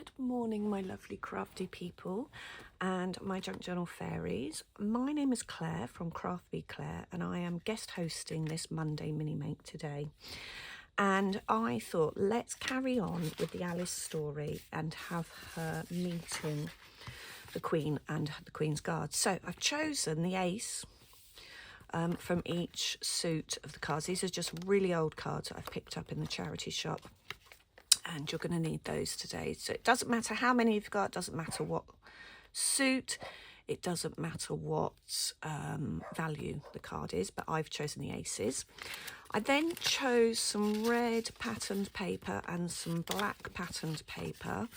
Good morning, my lovely crafty people and my junk journal fairies. My name is Claire from Craft Bee Claire, and I am guest hosting this Monday mini make today. And I thought, let's carry on with the Alice story and have her meeting the Queen and the Queen's Guard. So I've chosen the ace from each suit of the cards. These are just really old cards that I've picked up in the charity shop. And you're going to need those today. So it doesn't matter how many you've got, it doesn't matter what suit, it doesn't matter what value the card is, but I've chosen the aces. I then chose some red patterned paper and some black patterned paper,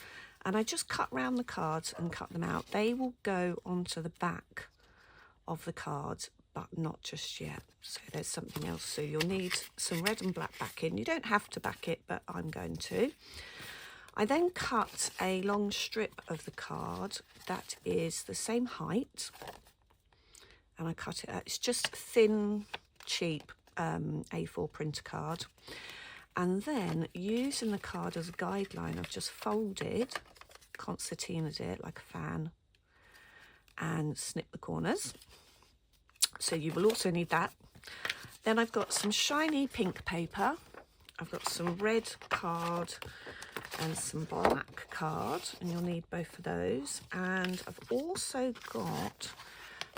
and I just cut round the cards and cut them out. They will go onto the back of the cards, but not just yet. So there's something else. So you'll need some red and black backing. You don't have to back it, but I'm going to. I then cut a long strip of the card that is the same height, and I cut it out. It's just thin, cheap A4 printer card. And then using the card as a guideline, I've just folded, concertinaed it like a fan, and snipped the corners. So you will also need that. Then I've got some shiny pink paper. I've got some red card and some black card, and you'll need both of those. And I've also got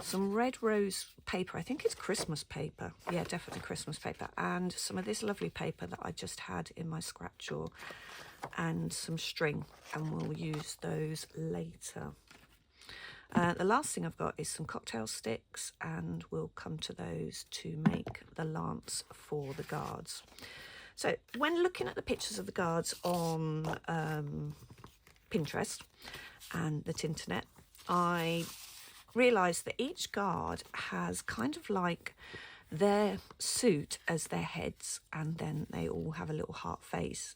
some red rose paper. I think it's Christmas paper. Yeah, definitely Christmas paper. And some of this lovely paper that I just had in my scrap drawer, and some string, and we'll use those later. The last thing I've got is some cocktail sticks, and we'll come to those to make the lance for the guards. So when looking at the pictures of the guards on Pinterest and the Tinternet, I realised that each guard has kind of like their suit as their heads, and then they all have a little heart face.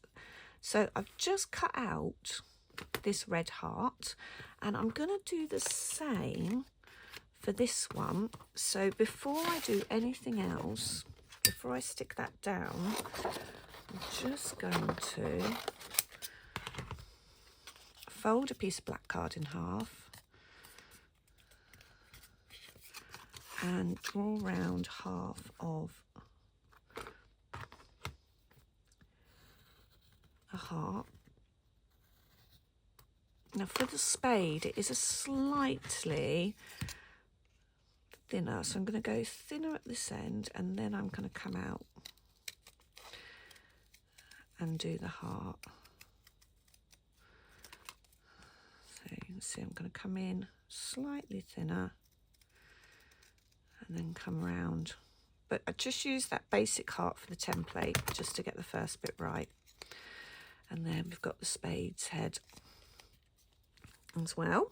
So I've just cut out this red heart, and I'm going to do the same for this one. So before I do anything else, before I stick that down, I'm just going to fold a piece of black card in half and draw around half of a heart. Now for the spade, it is a slightly thinner, so I'm going to go thinner at this end, and then I'm going to come out and do the heart. So you can see I'm going to come in slightly thinner and then come around. But I just use that basic heart for the template just to get the first bit right. And then we've got the spade's head as well.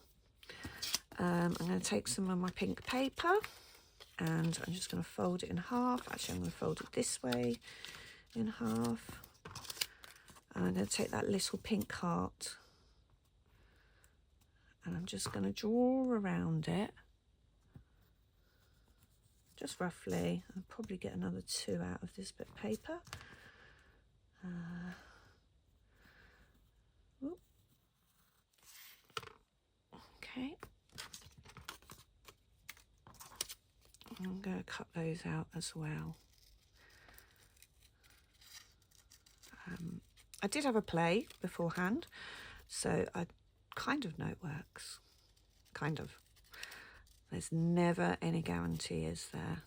I'm going to take some of my pink paper, and I'm just going to fold it in half. Actually, I'm going to fold it this way in half. And I'm going to take that little pink heart, and I'm just going to draw around it, just roughly. I'll probably get another 2 out of this bit of paper. Okay. I'm going to cut those out as well. I did have a play beforehand, so I kind of know it works. Kind of. There's never any guarantee, is there,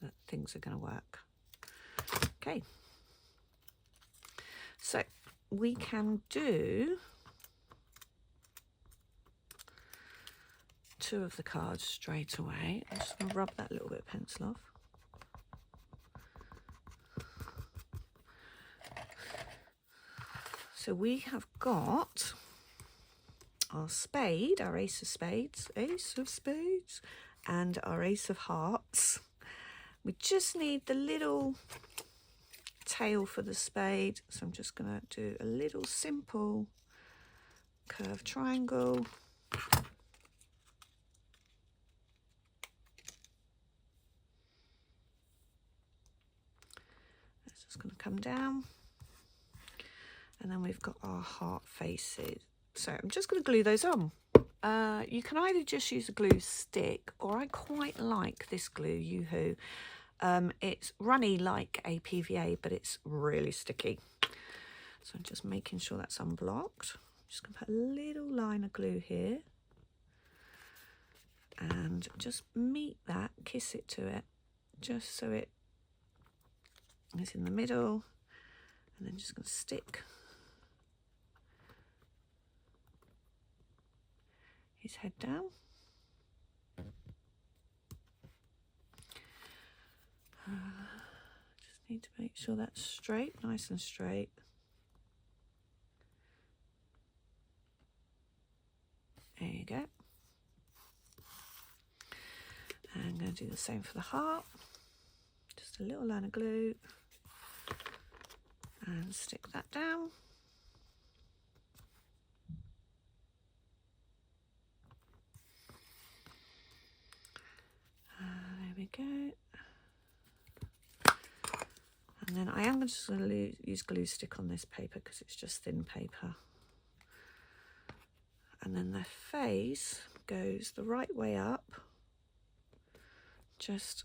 that things are going to work. Okay. So we can do 2 of the cards straight away. I'm just going to rub that little bit of pencil off. So we have got our spade, our ace of spades, and our ace of hearts. We just need the little tail for the spade, so I'm just going to do a little simple curved triangle. It's just going to come down. And then we've got our heart faces, So I'm just going to glue those on. You can either just use a glue stick, or I quite like this glue, Yoo-hoo. It's runny like a PVA, but it's really sticky. So I'm just making sure that's unblocked. I'm just going to put a little line of glue here. And just meet that, kiss it to it, just so it is in the middle. And then just going to stick his head down. Just need to make sure that's straight, nice and straight. There you go. And I'm going to do the same for the heart. Just a little line of glue and stick that down. There we go. And then I am just going to use glue stick on this paper because it's just thin paper. And then the face goes the right way up, just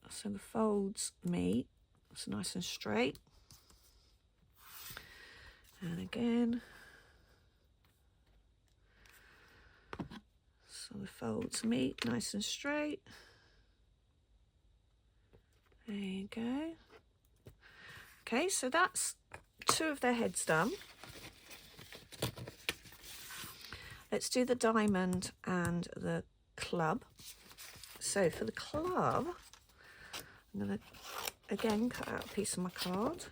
so the folds meet. It's nice and straight. And again, so the folds meet nice and straight. There you go. Okay, so that's 2 of their heads done. Let's do the diamond and the club. So for the club, I'm going to again cut out a piece of my card.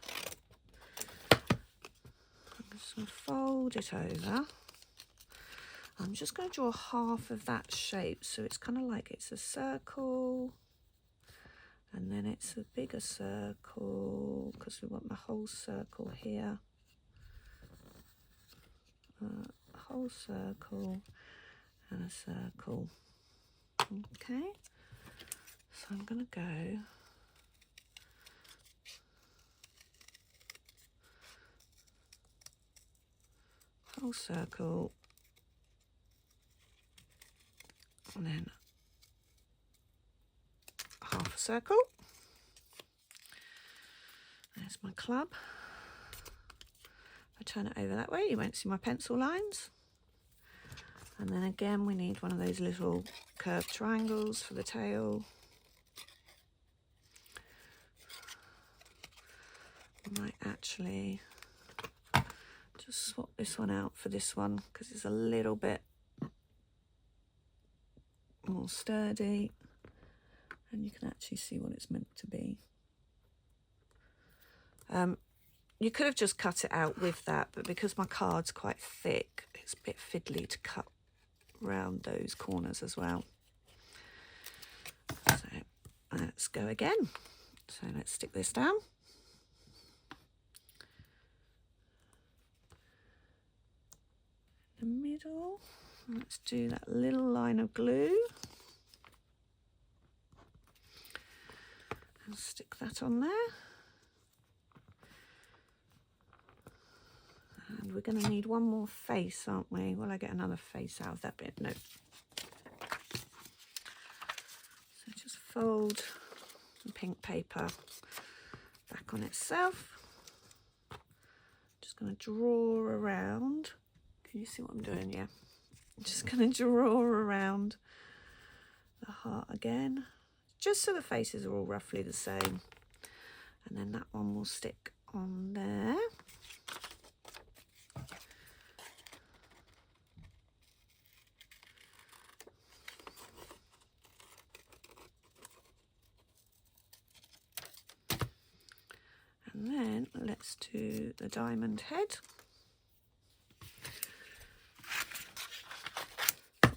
I'm just going to fold it over. I'm just going to draw half of that shape, so it's kind of like it's a circle, and then it's a bigger circle because we want the whole circle here. A whole circle and a circle. Okay, so I'm going to go whole circle, and then half a circle. There's my club. If I turn it over that way, you won't see my pencil lines. And then again, we need one of those little curved triangles for the tail. I might actually just swap this one out for this one because it's a little bit more sturdy, and you can actually see what it's meant to be. You could have just cut it out with that, but because my card's quite thick, it's a bit fiddly to cut around those corners as well. So let's go again. So let's stick this down. In the middle, let's do that little line of glue and stick that on there. And we're going to need one more face, aren't we? Will I get another face out of that bit? No. So just fold the pink paper back on itself. Just going to draw around. Can you see what I'm doing? Yeah. I'm just going to draw around the heart again, just so the faces are all roughly the same. And then that one will stick on there. And then let's do the diamond head.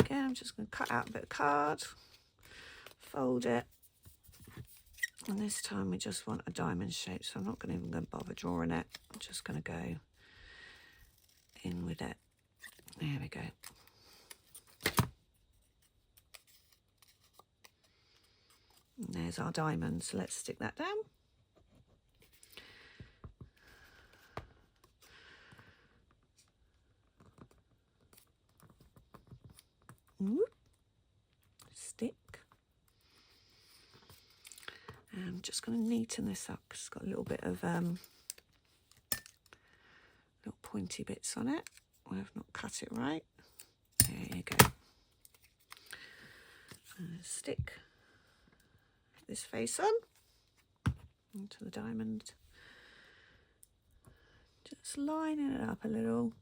Again, I'm just going to cut out a bit of card, fold it, and this time we just want a diamond shape, so I'm not going to even bother drawing it. I'm just going to go in with it. There we go. And there's our diamond, so let's stick that down. stick. I'm just going to neaten this up because it's got a little bit of little pointy bits on it. I've not cut it right. There you go. Stick this face on onto the diamond. Just lining it up a little,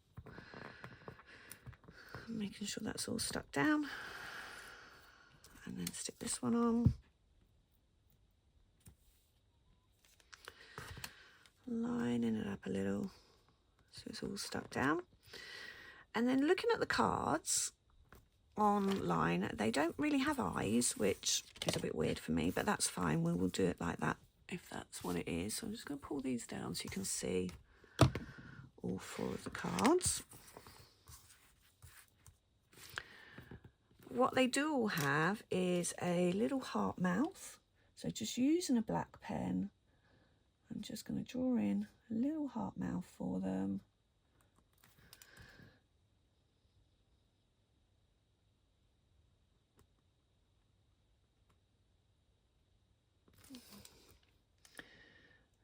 making sure that's all stuck down, and then stick this one on. Lining it up a little so it's all stuck down. And then looking at the cards online, they don't really have eyes, which is a bit weird for me, but that's fine. We will do it like that if that's what it is. So I'm just going to pull these down so you can see all 4 of the cards. What they do all have is a little heart mouth. So just using a black pen, I'm just going to draw in a little heart mouth for them.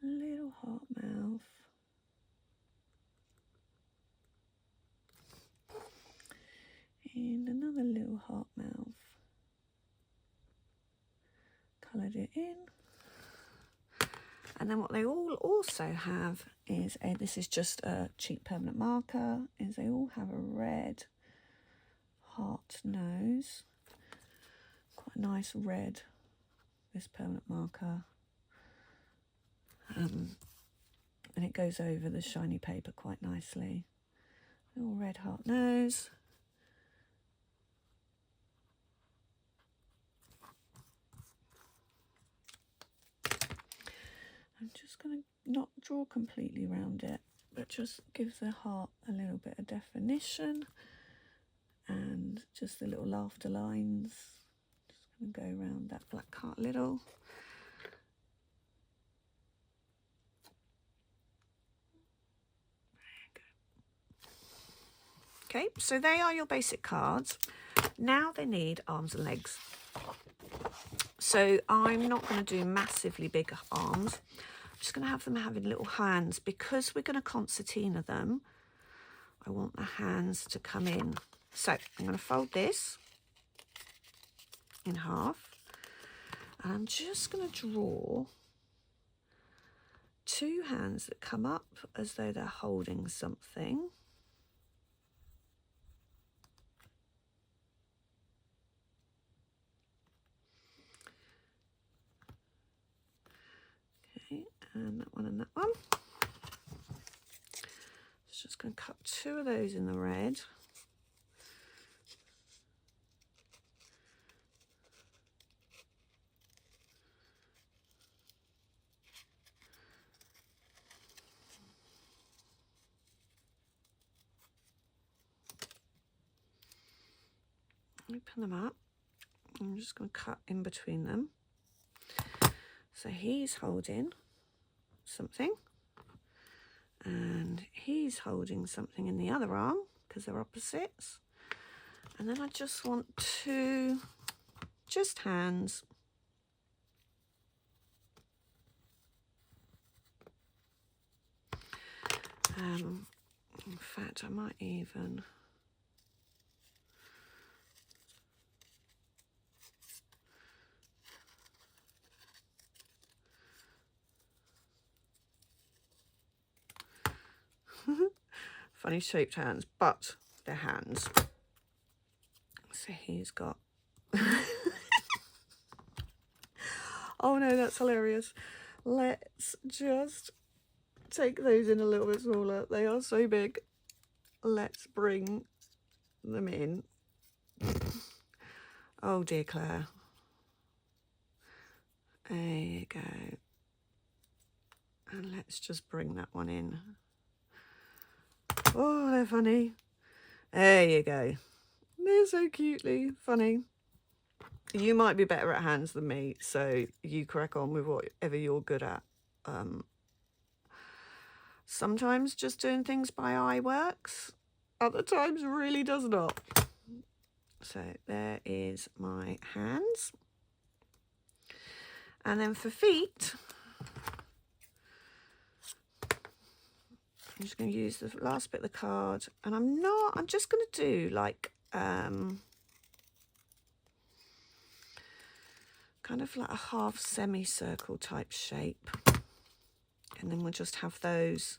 Little heart mouth. And another little heart mouth. Coloured it in. And then what they all also have is this is just a cheap permanent marker, is they all have a red heart nose. Quite a nice red, this permanent marker. And it goes over the shiny paper quite nicely. Little red heart nose. I'm just going to not draw completely around it, but just give the heart a little bit of definition, and just the little laughter lines. Just going to go around that black heart a little. Okay, so they are your basic cards. Now they need arms and legs. So I'm not going to do massively big arms. I'm just going to have them having little hands. Because we're going to concertina them, I want the hands to come in. So I'm going to fold this in half. And I'm just going to draw 2 hands that come up as though they're holding something. And that one and that one. Just going to cut 2 of those in the red. Open them up. I'm just going to cut in between them. So he's holding something, and he's holding something in the other arm because they're opposites. And then I just want 2 just hands. In fact, I might even funny shaped hands, but they're hands. So he's got oh no, that's hilarious. Let's just take those in a little bit smaller. They are so big. Let's bring them in. Oh dear, Claire. There you go. And let's just bring that one in. Oh, they're funny. There you go. They're so cutely funny. You might be better at hands than me, so you crack on with whatever you're good at. Sometimes just doing things by eye works. Other times really does not. So there is my hands. And then for feet, I'm just going to use the last bit of the card, and I'm just going to do like kind of like a half semicircle type shape, and then we'll just have those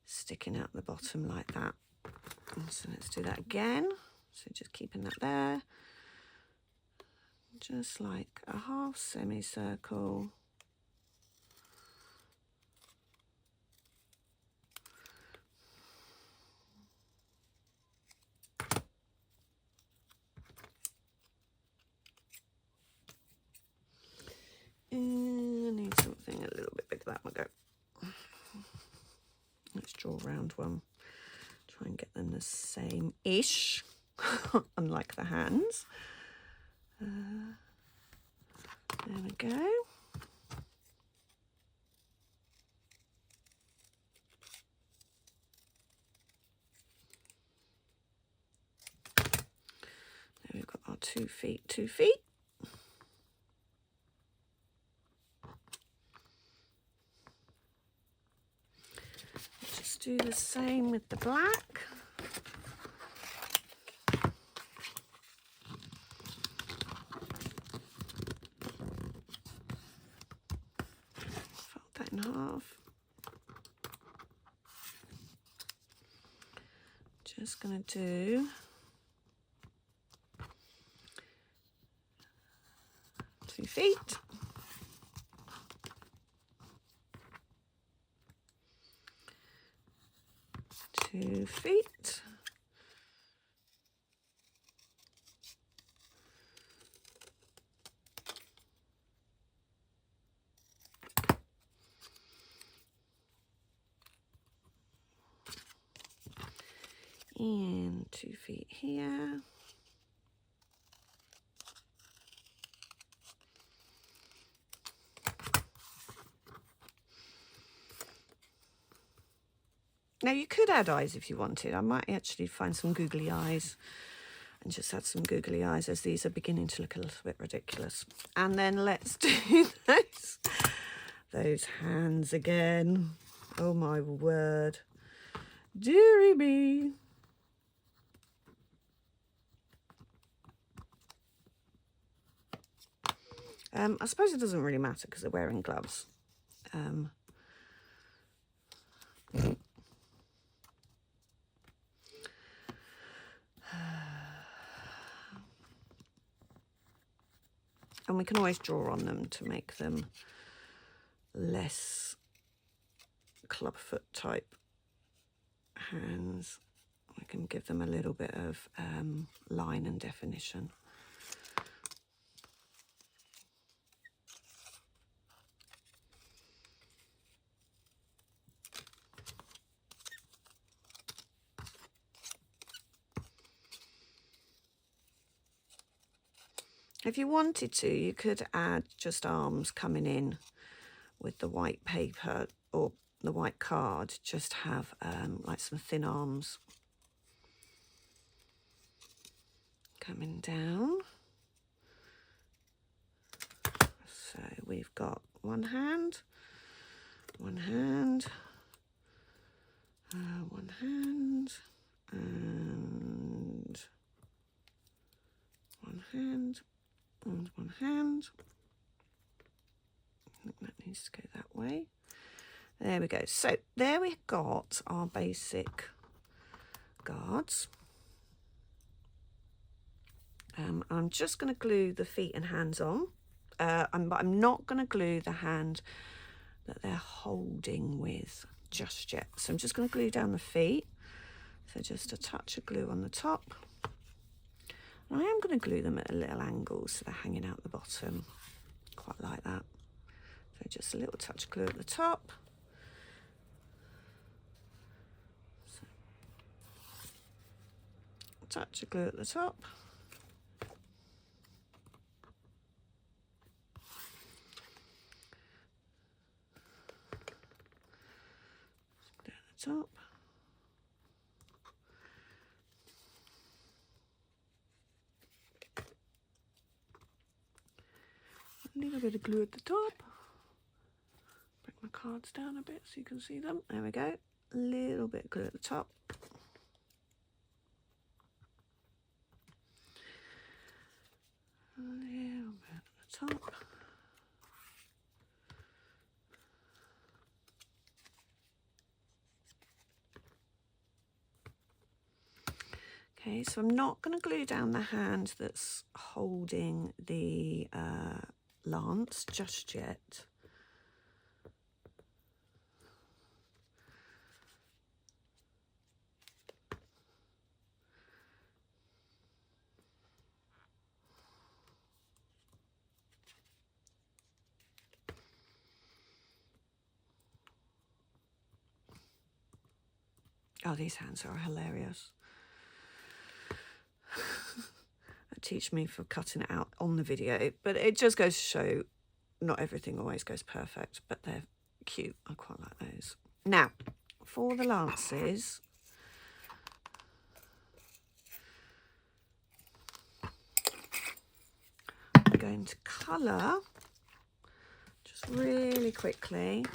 sticking out the bottom like that. And so let's do that again. So just keeping that there, just like a half semicircle. And I need something a little bit bigger. That one go. Let's draw around one. Try and get them the same-ish, unlike the hands. There we go. There we've got our 2 feet, 2 feet. Just do the same with the black. Fold that in half. Just going to do 2 feet. 2 feet. And 2 feet here. Now you could add eyes if you wanted. I might actually find some googly eyes and just add some googly eyes, as these are beginning to look a little bit ridiculous. And then let's do those hands again. Oh my word. Dearie me. I suppose it doesn't really matter because they're wearing gloves. And we can always draw on them to make them less clubfoot type hands. We can give them a little bit of line and definition. If you wanted to, you could add just arms coming in with the white paper or the white card, just have like some thin arms coming down. So we've got one hand, one hand, one hand, and one hand, and one hand. I think that needs to go that way. There we go. So there we've got our basic guards. I'm just going to glue the feet and hands on, but I'm not going to glue the hand that they're holding with just yet. So I'm just going to glue down the feet. So just a touch of glue on the top. And I am going to glue them at a little angle so they're hanging out the bottom, quite like that. So just a little touch of glue at the top. So, touch of glue at the top. Glue at the top. bit of glue at the top. Bring my cards down a bit so you can see them. There we go. A little bit of glue at the top. A little bit at the top. Okay, so I'm not going to glue down the hand that's holding the lance just yet. Oh, these hands are hilarious. Teach me for cutting it out on the video, but it just goes to show not everything always goes perfect, but they're cute. I quite like those. Now, for the lances, I'm going to colour just really quickly.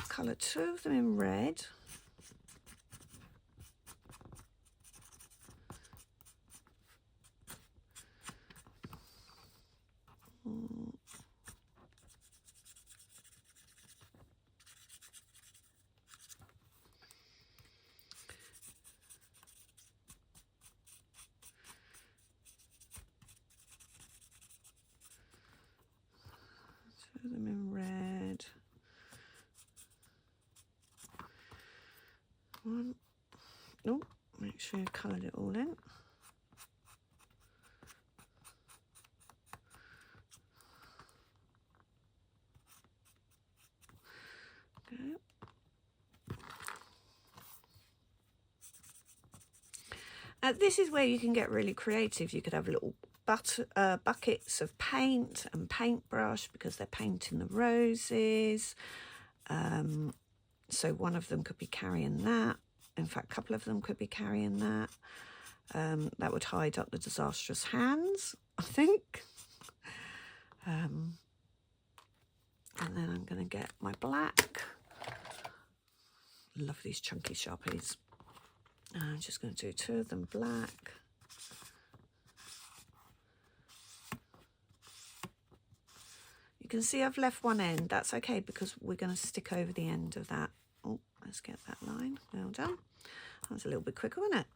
Colour 2 of them in red. Two of them in red. One. Oh, make sure you coloured it all in. Okay. This is where you can get really creative. You could have little buckets of paint and paintbrush because they're painting the roses. So one of them could be carrying that. In fact, a couple of them could be carrying that. That would hide up the disastrous hands, I think. And then I'm going to get my black. Love these chunky Sharpies. I'm just going to do 2 of them black. You can see I've left one end. That's okay because we're going to stick over the end of that. Oh, let's get that line. Well done. That was a little bit quicker, wasn't it?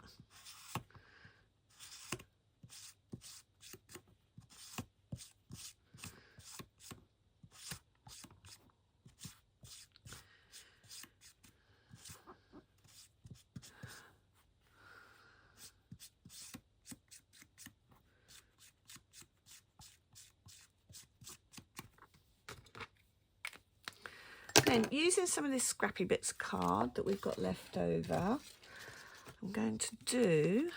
Then, using some of this scrappy bits of card that we've got left over, I'm going to do,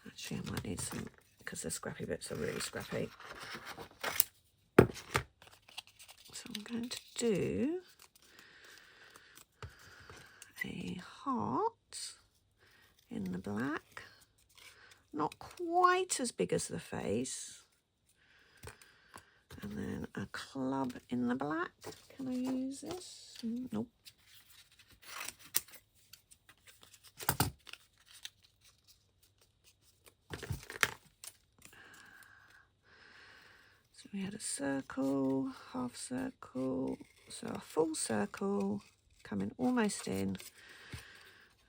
actually I might need some, because the scrappy bits are really scrappy. So I'm going to do a heart in the black, not quite as big as the face. And then a club in the black. Can I use this? Nope. So we had a circle, half circle, so a full circle coming almost in,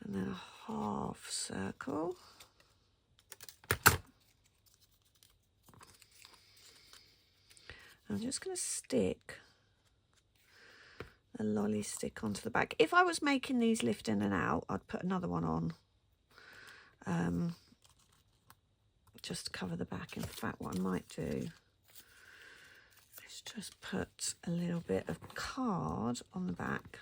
and then a half circle. I'm just going to stick a lolly stick onto the back. If I was making these lift in and out, I'd put another one on just to cover the back. In fact, what I might do is just put a little bit of card on the back,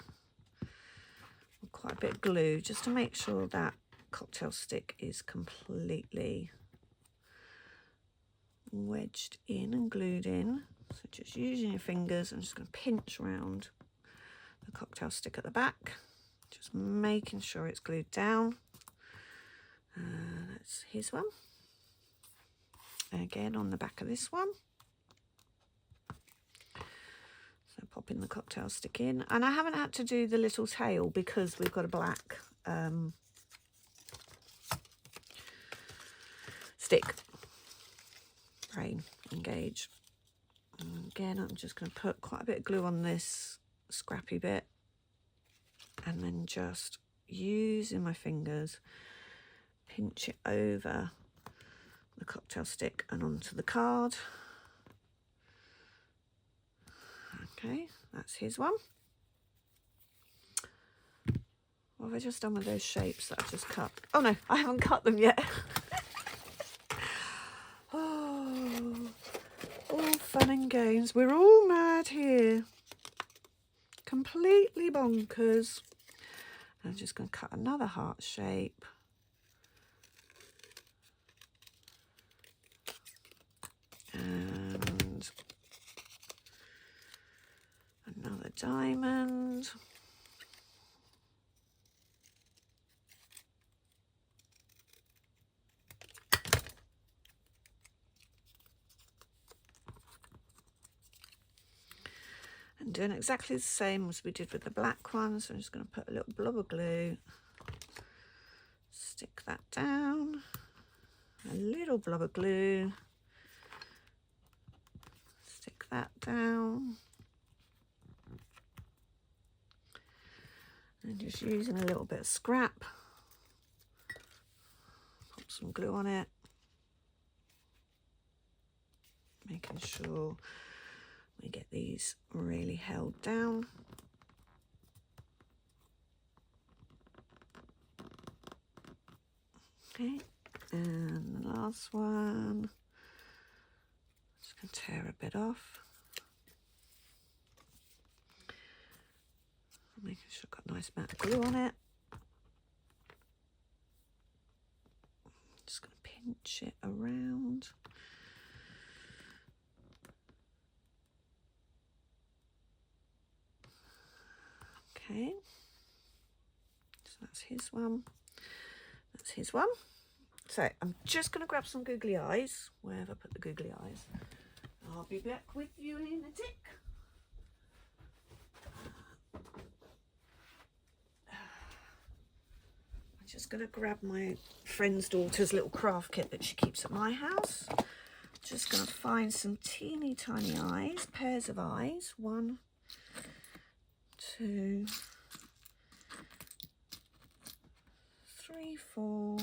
quite a bit of glue, just to make sure that cocktail stick is completely wedged in and glued in. So just using your fingers, I'm just going to pinch around the cocktail stick at the back, just making sure it's glued down. That's his one. again on the back of this one. So popping the cocktail stick in, and I haven't had to do the little tail because we've got a black stick. Brain engage. And again, I'm just going to put quite a bit of glue on this scrappy bit, and then just using my fingers, pinch it over the cocktail stick and onto the card. Okay, that's his one. What have I just done with those shapes that I've just cut? Oh no, I haven't cut them yet. Oh, all fun and games. We're all mad here. Completely bonkers. I'm just going to cut another heart shape. And another diamond. And doing exactly the same as we did with the black one. So I'm just going to put a little blob of glue, stick that down, a little blob of glue, stick that down, and just using a little bit of scrap, put some glue on it, making sure we get these really held down. Okay, and the last one, just going to tear a bit off. Making sure I've got a nice amount of glue on it. Just going to pinch it around. Okay, so that's his one. That's his one. So I'm just going to grab some googly eyes. Where have I put the googly eyes? I'll be back with you in a tick. I'm just going to grab my friend's daughter's little craft kit that she keeps at my house. Just going to find some teeny tiny eyes, pairs of eyes. 1, 2, 3, 4,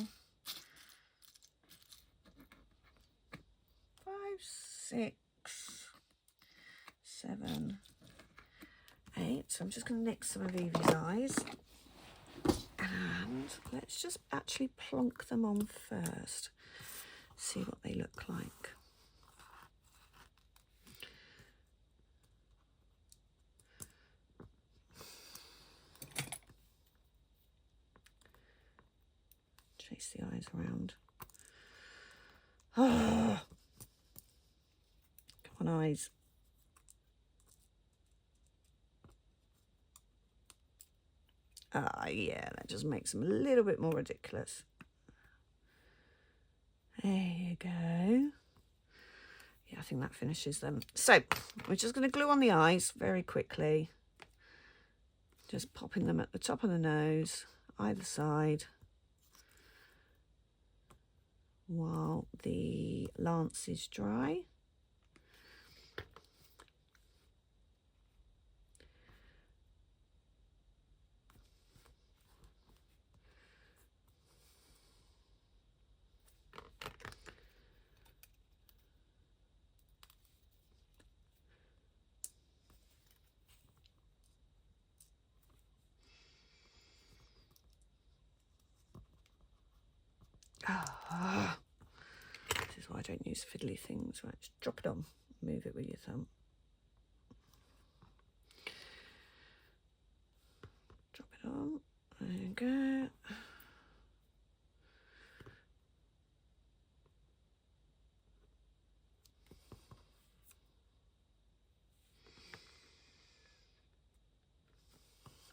5, 6, 7, 8. So I'm just going to nick some of Evie's eyes. And let's just actually plonk them on first. See what they look like. Chase the eyes around. Oh, come on, eyes. Yeah, that just makes them a little bit more ridiculous. There you go. Yeah, I think that finishes them. So we're just going to glue on the eyes very quickly. Just popping them at the top of the nose, either side, while the lance is dry. This is why I don't use fiddly things. Right, just drop it on, move it with your thumb. Drop it on, there you go.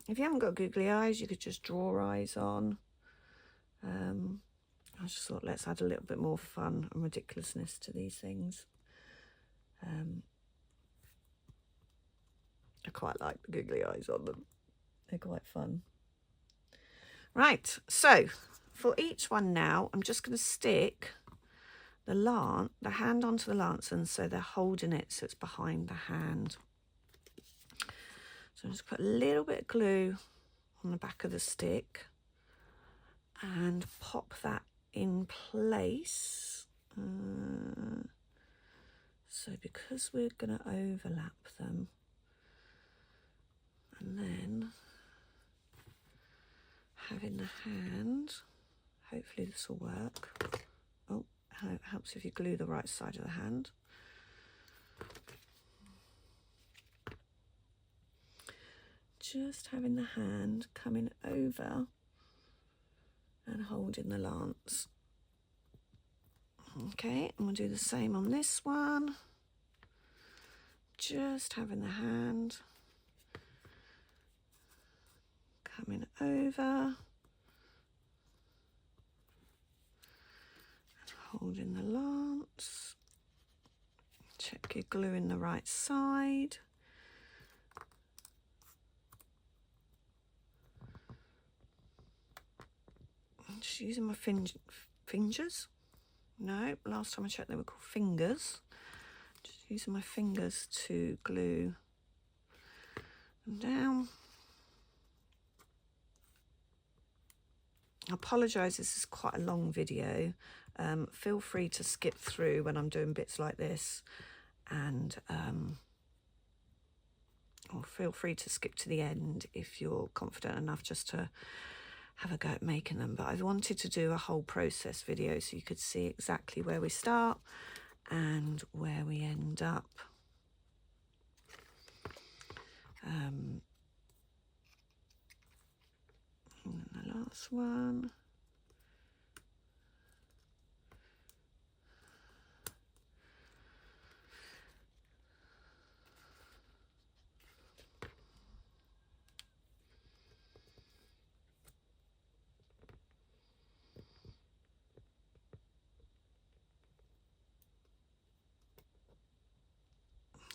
If you haven't got googly eyes, you could just draw eyes on. I just thought let's add a little bit more fun and ridiculousness to these things. I quite like the googly eyes on them. They're quite fun. Right, so for each one now, I'm just going to stick the hand onto the lance, and so they're holding it so it's behind the hand. So I'm just put a little bit of glue on the back of the stick and pop that in place. So because we're going to overlap them, and then having the hand, hopefully this will work. Oh, it helps if you glue the right side of the hand. Just having the hand coming over and holding the lance. Okay, and we'll do the same on this one. Just having the hand coming over and holding the lance. Check you're gluing the right side. I'm just using my fingers. No, last time I checked they were called fingers. Just using my fingers to glue them down. I apologise, this is quite a long video. Feel free to skip through when I'm doing bits like this, and or feel free to skip to the end if you're confident enough just to have a go at making them. But I wanted to do a whole process video so you could see exactly where we start and where we end up. And the last one.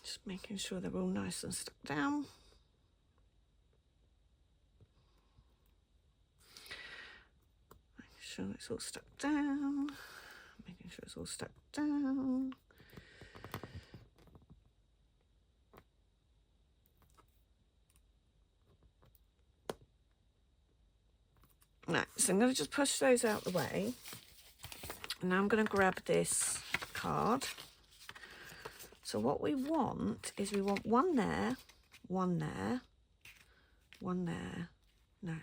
Just making sure they're all nice and stuck down. Making sure it's all stuck down. Making sure it's all stuck down. Right, so I'm going to just push those out the way. And now I'm going to grab this card. So what we want is we want one there, one there, one there. No.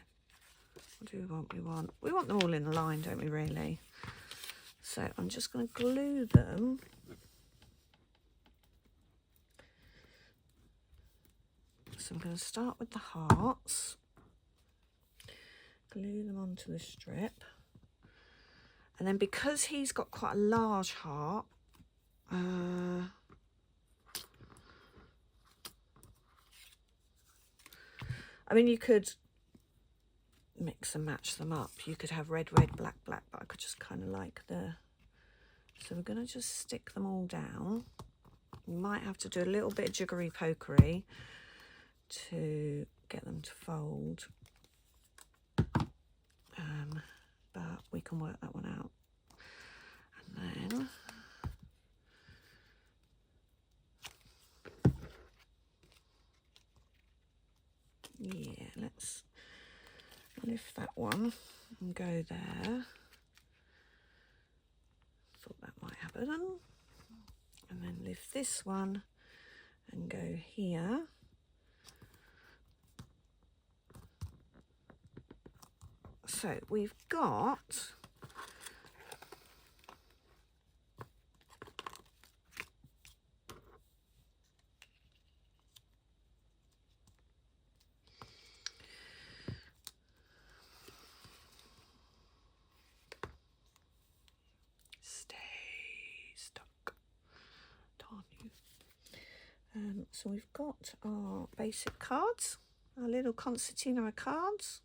What do we want? We want them all in a line, don't we, really? So I'm just going to glue them. So I'm going to start with the hearts. Glue them onto the strip. And then because he's got quite a large heart, I mean, you could mix and match them up. You could have red, red, black, black, but I could just kind of like the... So we're going to just stick them all down. You might have to do a little bit of jiggery-pokery to get them to fold. But we can work that one out. And then... yeah, let's lift that one and go there. Thought that might happen. And then lift this one and go here. So we've got so we've got our basic cards, our little concertina cards.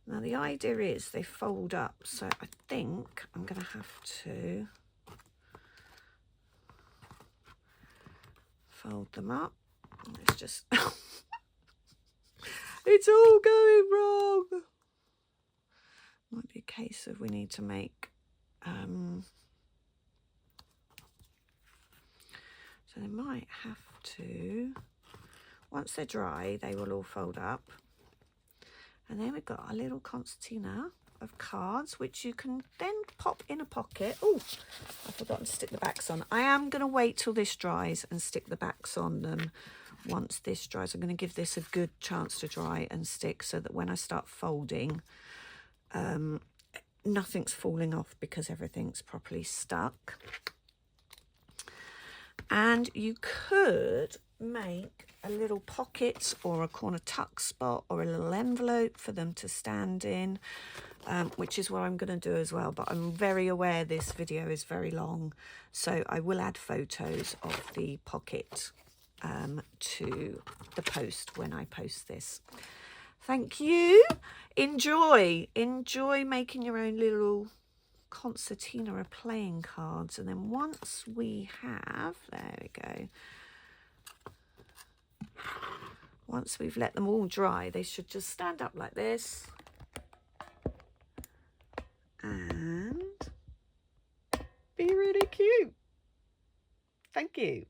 Now the idea is they fold up, so I think I'm going to have to fold them up. Let's just, it's all going wrong. Might be a case of we need to make, so they might have to, once they're dry, they will all fold up. And then we've got a little concertina of cards, which you can then pop in a pocket. Oh, I've forgotten to stick the backs on. I am going to wait till this dries and stick the backs on them. Once this dries, I'm going to give this a good chance to dry and stick so that when I start folding, nothing's falling off because everything's properly stuck. And you could make a little pocket or a corner tuck spot or a little envelope for them to stand in, which is what I'm going to do as well. But I'm very aware this video is very long, so I will add photos of the pocket to the post when I post this. Thank you. Enjoy making your own little concertina or playing cards. And then once we have, there we go, once we've let them all dry, they should just stand up like this and be really cute. Thank you.